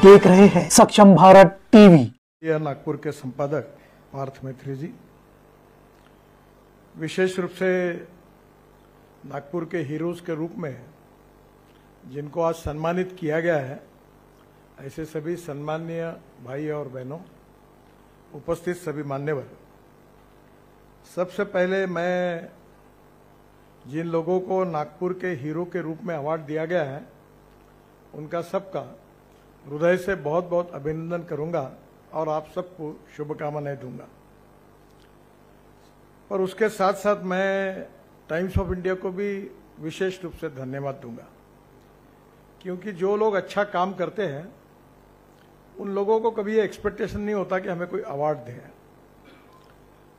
देख रहे हैं सक्षम भारत टीवी। यह नागपुर के संपादक पार्थ मैत्री जी, विशेष रूप से नागपुर के हीरोज के रूप में जिनको आज सम्मानित किया गया है, ऐसे सभी सम्माननीय भाई और बहनों, उपस्थित सभी मान्यवर, सबसे पहले मैं जिन लोगों को नागपुर के हीरो के रूप में अवार्ड दिया गया है, उनका सबका हृदय से बहुत बहुत अभिनंदन करूंगा और आप सबको शुभकामनाएं दूंगा। पर उसके साथ साथ मैं टाइम्स ऑफ इंडिया को भी विशेष रूप से धन्यवाद दूंगा, क्योंकि जो लोग अच्छा काम करते हैं उन लोगों को कभी ये एक्सपेक्टेशन नहीं होता कि हमें कोई अवार्ड दे,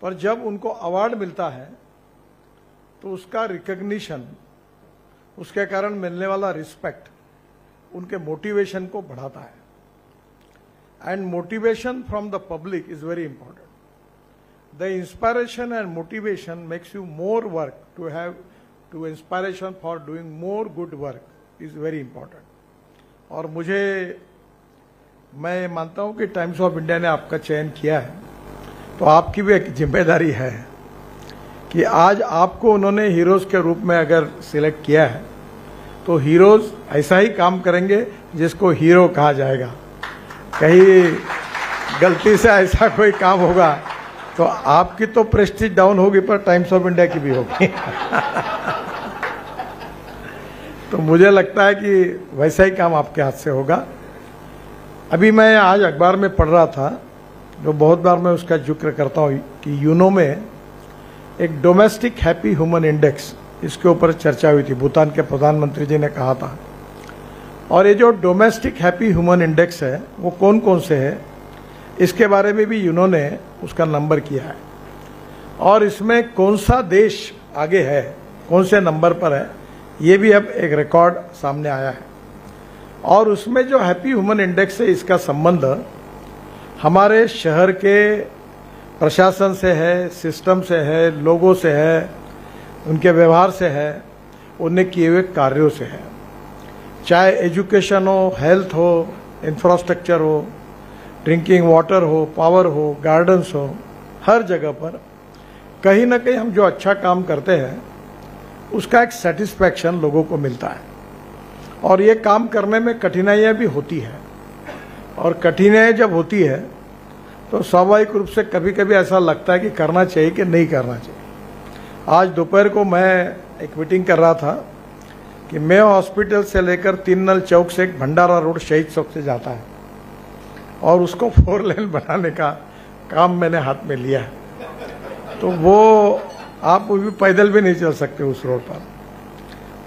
पर जब उनको अवार्ड मिलता है तो उसका रिकॉग्निशन, उसके कारण मिलने वाला रिस्पेक्ट उनके मोटिवेशन को बढ़ाता है। And motivation from the public is very important. The inspiration and motivation makes you more work to have to inspiration for doing more good work is very important. और मैं मानता हूं कि टाइम्स ऑफ इंडिया ने आपका चयन किया है, तो आपकी भी एक जिम्मेदारी है कि आज आपको उन्होंने हीरोज के रूप में अगर सिलेक्ट किया है तो हीरोज ऐसा ही काम करेंगे जिसको हीरो कहा जाएगा। कहीं गलती से ऐसा कोई काम होगा तो आपकी तो प्रेस्टीज डाउन होगी, पर टाइम्स ऑफ इंडिया की भी होगी। तो मुझे लगता है कि वैसा ही काम आपके हाथ से होगा। अभी मैं आज अखबार में पढ़ रहा था, जो बहुत बार मैं उसका जिक्र करता हूं, कि यूनो में एक डोमेस्टिक हैप्पी ह्यूमन इंडेक्स, इसके ऊपर चर्चा हुई थी। भूटान के प्रधानमंत्री जी ने कहा था, और ये जो डोमेस्टिक हैप्पी ह्यूमन इंडेक्स है वो कौन कौन से है, इसके बारे में भी यूनो ने उसका नंबर किया है, और इसमें कौन सा देश आगे है, कौन से नंबर पर है, ये भी अब एक रिकॉर्ड सामने आया है। और उसमें जो हैप्पी ह्यूमन इंडेक्स है, इसका संबंध हमारे शहर के प्रशासन से है, सिस्टम से है, लोगों से है, उनके व्यवहार से है, उन्हें किए हुए कार्यों से है। चाहे एजुकेशन हो, हेल्थ हो, इंफ्रास्ट्रक्चर हो, ड्रिंकिंग वाटर हो, पावर हो, गार्डन्स हो, हर जगह पर कहीं ना कहीं हम जो अच्छा काम करते हैं उसका एक सेटिस्फैक्शन लोगों को मिलता है। और ये काम करने में कठिनाइयाँ भी होती है, और कठिनाइयाँ जब होती है तो स्वाभाविक रूप से कभी कभी ऐसा लगता है कि करना चाहिए कि नहीं करना चाहिए। आज दोपहर को मैं एक मीटिंग कर रहा था कि मैं हॉस्पिटल से लेकर 3 नल चौक से एक भंडारा रोड शहीद चौक से जाता है, और उसको 4 लेन बनाने का काम मैंने हाथ में लिया है। तो वो आप भी पैदल भी नहीं चल सकते उस रोड पर।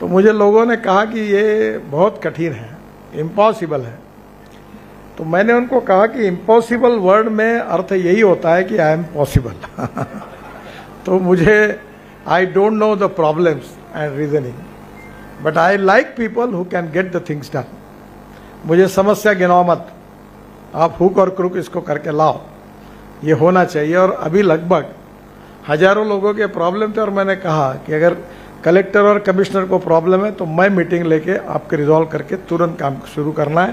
तो मुझे लोगों ने कहा कि ये बहुत कठिन है, इम्पॉसिबल है। तो मैंने उनको कहा कि इम्पॉसिबल वर्ड में अर्थ यही होता है कि आई एम पॉसिबल। तो मुझे I don't know the problems and reasoning, but I like people who can get the things done. मुझे समस्या गिनाओ मत, आप हुक और क्रुक इसको करके लाओ, ये होना चाहिए। और अभी लगभग हजारों लोगों के प्रॉब्लम थे, और मैंने कहा कि अगर कलेक्टर और कमिश्नर को प्रॉब्लम है तो मैं मीटिंग लेके आपके रिजॉल्व करके तुरंत काम शुरू करना है,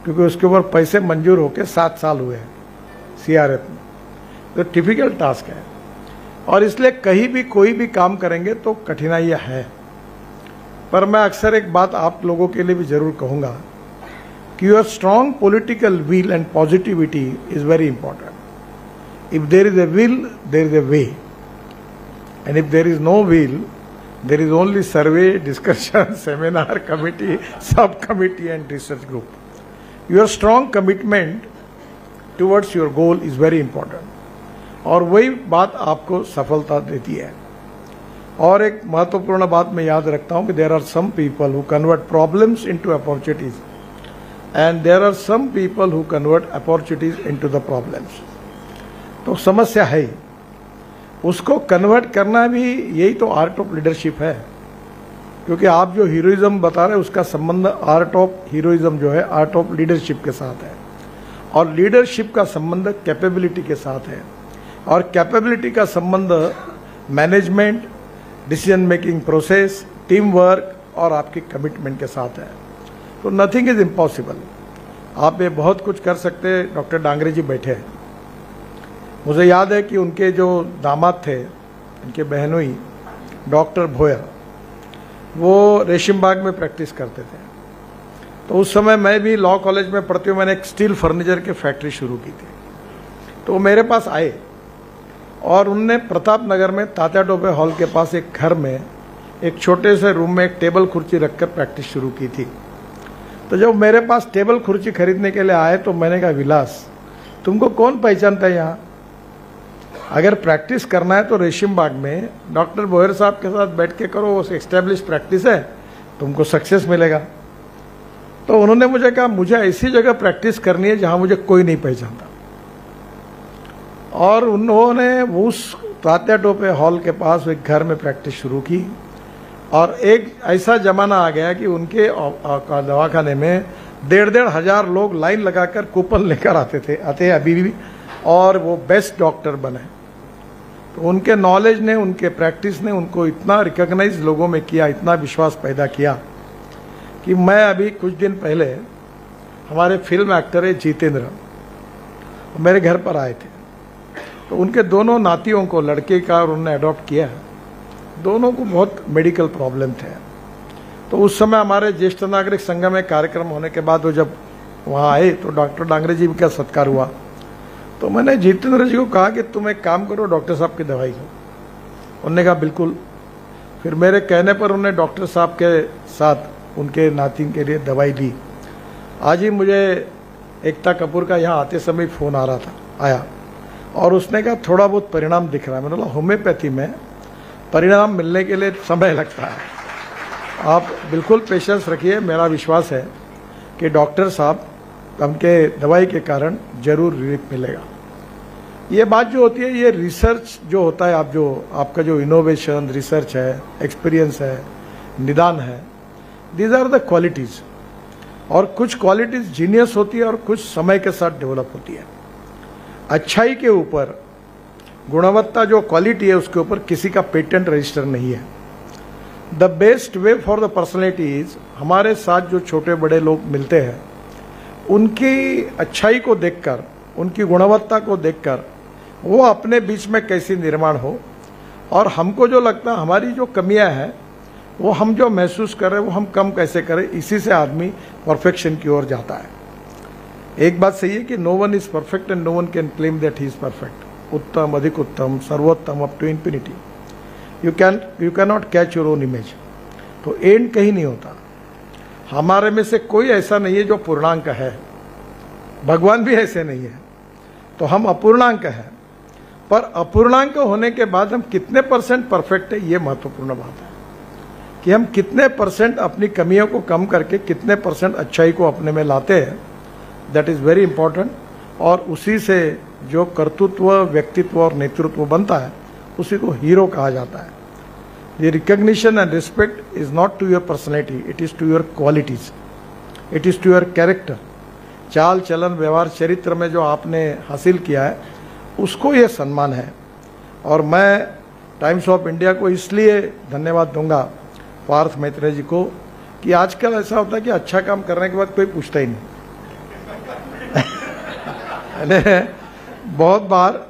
क्योंकि उसके ऊपर पैसे मंजूर होके 7 साल हुए हैं CRF में। तो डिफिकल्ट टास्क है, और इसलिए कहीं भी कोई भी काम करेंगे तो कठिनाइयां है। पर मैं अक्सर एक बात आप लोगों के लिए भी जरूर कहूंगा कि your strong political will and positivity is very important. If there is a will, there is a way, and if there is no will, there is only survey, discussion, seminar, committee, sub committee and research group. Your strong commitment towards your goal is very important, और वही बात आपको सफलता देती है। और एक महत्वपूर्ण बात मैं याद रखता हूं कि there are some people who convert problems into opportunities, and there are some people who convert opportunities into the problems. तो समस्या है, उसको कन्वर्ट करना भी यही तो आर्ट ऑफ लीडरशिप है। क्योंकि आप जो हीरोइज्म बता रहे हैं उसका संबंध आर्ट ऑफ हीरोइज्म जो है आर्ट ऑफ लीडरशिप के साथ है, और लीडरशिप का संबंध कैपेबिलिटी के साथ है, और कैपेबिलिटी का संबंध management, decision making process, team work और आपकी कमिटमेंट के साथ है। तो नथिंग इज इम्पॉसिबल। आप ये बहुत कुछ कर सकते। डॉक्टर डांगरे जी बैठे हैं। मुझे याद है कि उनके जो दामाद थे, उनके बहनोई डॉक्टर भोयर, वो रेशिम बाग में प्रैक्टिस करते थे। तो उस समय मैं भी लॉ कॉलेज में पढ़ते हुए मैंने एक स्टील फर्नीचर की फैक्ट्री शुरू की थी। तो मेरे पास आए और उनने प्रताप नगर में तात्या टोपे हॉल के पास एक घर में एक छोटे से रूम में एक टेबल कुर्सी रखकर प्रैक्टिस शुरू की थी। तो जब मेरे पास टेबल कुर्सी खरीदने के लिए आए तो मैंने कहा, विलास तुमको कौन पहचानता है यहाँ? अगर प्रैक्टिस करना है तो रेशिम बाग में डॉक्टर बोयर साहब के साथ बैठ के करो, वो एस्टेब्लिश प्रैक्टिस है, तुमको सक्सेस मिलेगा। तो उन्होंने मुझे कहा, मुझे ऐसी जगह प्रैक्टिस करनी है जहां मुझे कोई नहीं पहचानता। और उन्होंने उस तात्या टोपे हॉल के पास एक घर में प्रैक्टिस शुरू की। और एक ऐसा जमाना आ गया कि उनके दवाखाने में 1,500 हजार लोग लाइन लगाकर कूपन लेकर आते हैं अभी भी, और वो बेस्ट डॉक्टर बने। तो उनके नॉलेज ने, उनके प्रैक्टिस ने उनको इतना रिकॉग्नाइज लोगों में किया, इतना विश्वास पैदा किया कि मैं अभी कुछ दिन पहले हमारे फिल्म एक्टर है जितेंद्र, मेरे घर पर आए थे। तो उनके दोनों नातियों को, लड़के का और उन्होंने अडॉप्ट किया। दोनों को बहुत मेडिकल प्रॉब्लम थे। तो उस समय हमारे ज्येष्ठ नागरिक संघ में कार्यक्रम होने के बाद वो जब वहाँ आए तो डॉक्टर डांगरे जी का सत्कार हुआ। तो मैंने जितेंद्र जी को कहा कि तुम एक काम करो, डॉक्टर साहब की दवाई लो। उन्होंने कहा बिल्कुल। फिर मेरे कहने पर उन्होंने डॉक्टर साहब के साथ उनके नातिन के लिए दवाई ली। आज ही मुझे एकता कपूर का यहाँ आते समय फ़ोन आया और उसने कहा थोड़ा बहुत परिणाम दिख रहा है। मैंने बोला होम्योपैथी में परिणाम मिलने के लिए समय लगता है, आप बिल्कुल पेशेंस रखिए। मेरा विश्वास है कि डॉक्टर साहब उनके दवाई के कारण जरूर रिलीफ मिलेगा। ये बात जो होती है, ये रिसर्च जो होता है, आपका जो इनोवेशन रिसर्च है, एक्सपीरियंस है, निदान है, दीज आर द क्वालिटीज। और कुछ क्वालिटीज जीनियस होती है और कुछ समय के साथ डेवलप होती है। अच्छाई के ऊपर, गुणवत्ता जो क्वालिटी है उसके ऊपर किसी का पेटेंट रजिस्टर नहीं है। The best way for the personality is, हमारे साथ जो छोटे बड़े लोग मिलते हैं उनकी अच्छाई को देखकर, उनकी गुणवत्ता को देखकर वो अपने बीच में कैसी निर्माण हो, और हमको जो लगता है हमारी जो कमियां हैं वो हम जो महसूस कर रहे हैं वो हम कम कैसे करें, इसी से आदमी परफेक्शन की ओर जाता है। एक बात सही है कि no one is perfect and no one can claim that he is perfect. उत्तम, अधिक उत्तम, सर्वोत्तम, up to infinity. You can not catch your own image. तो एंड कहीं नहीं होता। हमारे में से कोई ऐसा नहीं है जो पूर्णांक है, भगवान भी ऐसे नहीं है। तो हम अपूर्णांक हैं, पर अपूर्णांक होने के बाद हम कितने % परफेक्ट है, ये महत्वपूर्ण बात है कि हम कितने % अपनी कमियों को कम करके कितने % अच्छाई को अपने में लाते हैं। That is very important. और उसी से जो कर्तृत्व, व्यक्तित्व और नेतृत्व बनता है उसी को हीरो कहा जाता है। ये recognition and respect is not to your personality, it is to your qualities, it is to your character. चाल चलन व्यवहार चरित्र में जो आपने हासिल किया है उसको ये सम्मान है। और मैं टाइम्स ऑफ इंडिया को इसलिए धन्यवाद दूंगा, पार्थ मैत्रेय जी को, कि आजकल ऐसा होता है कि अच्छा काम करने के बाद कोई पूछता ही नहीं। बहुत बार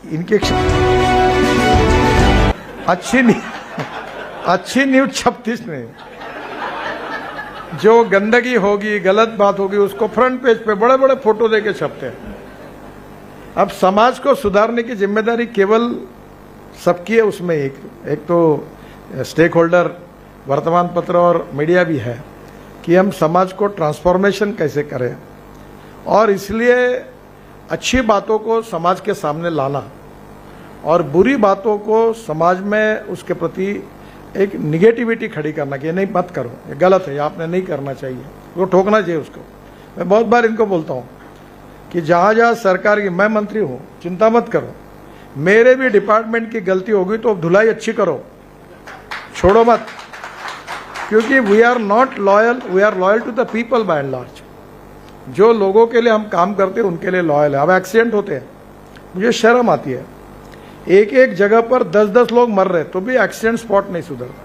इनके अच्छी न्यूज छपती नहीं, जो गंदगी होगी, गलत बात होगी, उसको फ्रंट पेज पे बड़े बड़े फोटो देके छपते हैं। अब समाज को सुधारने की जिम्मेदारी केवल सबकी है, उसमें एक तो स्टेक होल्डर, वर्तमान पत्र और मीडिया भी है कि हम समाज को ट्रांसफॉर्मेशन कैसे करें। और इसलिए अच्छी बातों को समाज के सामने लाना और बुरी बातों को समाज में उसके प्रति एक निगेटिविटी खड़ी करना कि ये नहीं, मत करो, ये गलत है, ये आपने नहीं करना चाहिए, वो ठोकना चाहिए उसको। मैं बहुत बार इनको बोलता हूँ कि जहाँ जहाँ सरकार की, मैं मंत्री हूँ, चिंता मत करो, मेरे भी डिपार्टमेंट की गलती होगी तो धुलाई अच्छी करो, छोड़ो मत, क्योंकि we are not loyal, we are loyal to the people by and large. जो लोगों के लिए हम काम करते हैं उनके लिए लॉयल है। अब एक्सीडेंट होते हैं, मुझे शर्म आती है, एक एक जगह पर 10-10 लोग मर रहे तो भी एक्सीडेंट स्पॉट नहीं सुधरता।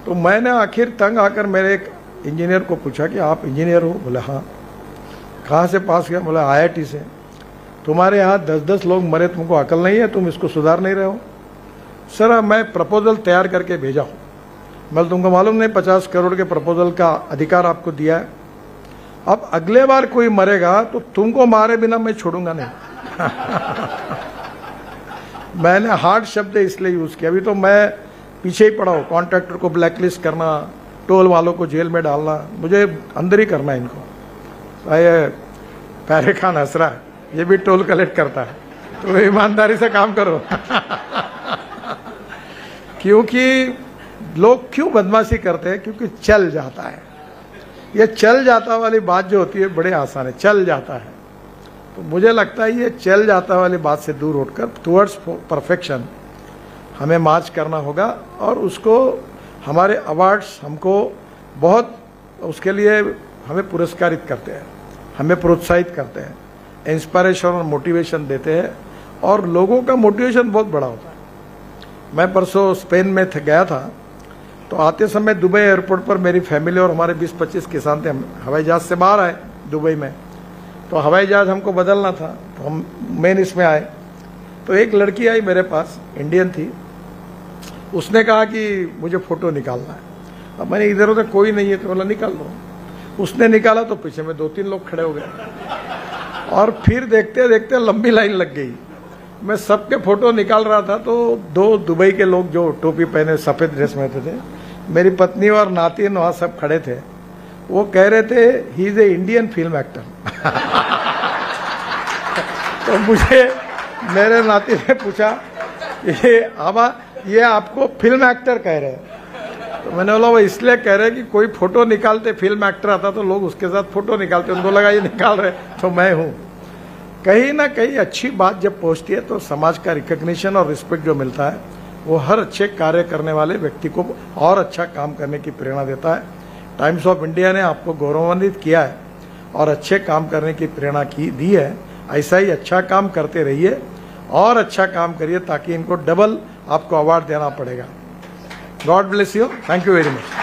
तो मैंने आखिर तंग आकर मेरे एक इंजीनियर को पूछा कि आप इंजीनियर हो? बोले हाँ। कहाँ से पास किया? बोला IIT से। तुम्हारे यहाँ 10-10 लोग मरे, तुमको अकल नहीं है? तुम इसको सुधार नहीं रहे हो? सर मैं प्रपोजल तैयार करके भेजा हूँ। मतलब तुमको मालूम नहीं 50 करोड़ के प्रपोजल का अधिकार आपको दिया है। अब अगले बार कोई मरेगा तो तुमको मारे बिना मैं छोड़ूंगा नहीं। मैंने हार्ड शब्द इसलिए यूज किया। अभी तो मैं पीछे ही पड़ा हूँ, कॉन्ट्रैक्टर को ब्लैकलिस्ट करना, टोल वालों को जेल में डालना, मुझे अंदर ही करना है इनको। ये प्यारे खान हंस रहा है, ये भी टोल कलेक्ट करता है, तो ईमानदारी से काम करो। क्योंकि लोग क्यों बदमाशी करते हैं? क्योंकि चल जाता है। ये चल जाता वाली बात जो होती है बड़े आसान है, चल जाता है। तो मुझे लगता है ये चल जाता वाली बात से दूर उठकर टुवर्ड्स परफेक्शन हमें मार्च करना होगा। और उसको हमारे अवार्ड्स हमको बहुत, उसके लिए हमें पुरस्कारित करते हैं, हमें प्रोत्साहित करते हैं, इंस्पिरेशन और मोटिवेशन देते हैं, और लोगों का मोटिवेशन बहुत बड़ा होता है। मैं परसों स्पेन में गया था, तो आते समय दुबई एयरपोर्ट पर मेरी फैमिली और हमारे 20-25 किसान थे। हम हवाई जहाज से बाहर आए दुबई में, तो हवाई जहाज हमको बदलना था, तो हम मेन इसमें आए। तो एक लड़की आई मेरे पास, इंडियन थी। उसने कहा कि मुझे फ़ोटो निकालना है। अब मैंने इधर उधर कोई नहीं है तो बोला निकाल लो। उसने निकाला तो पीछे में 2-3 लोग खड़े हो गए, और फिर देखते देखते लंबी लाइन लग गई। मैं सबके फ़ोटो निकाल रहा था, तो 2 दुबई के लोग जो टोपी पहने सफ़ेद ड्रेस में थे, मेरी पत्नी और नातिन वहाँ सब खड़े थे। वो कह रहे थे he is a Indian film actor. तो मुझे मेरे नाती ने पूछा, ये आबा ये आपको फिल्म एक्टर कह रहे हैं? तो मैंने बोला वो इसलिए कह रहे हैं कि कोई फोटो निकालते फिल्म एक्टर आता तो लोग उसके साथ फोटो निकालते, उनको लगा ये निकाल रहे तो मैं हूँ। कहीं ना कहीं अच्छी बात जब पहुँचती है तो समाज का रिकग्निशन और रिस्पेक्ट जो मिलता है वो हर अच्छे कार्य करने वाले व्यक्ति को और अच्छा काम करने की प्रेरणा देता है। टाइम्स ऑफ इंडिया ने आपको गौरवान्वित किया है और अच्छे काम करने की प्रेरणा दी है। ऐसा ही अच्छा काम करते रहिए और अच्छा काम करिए, ताकि इनको डबल आपको अवार्ड देना पड़ेगा। God bless you, thank you very much.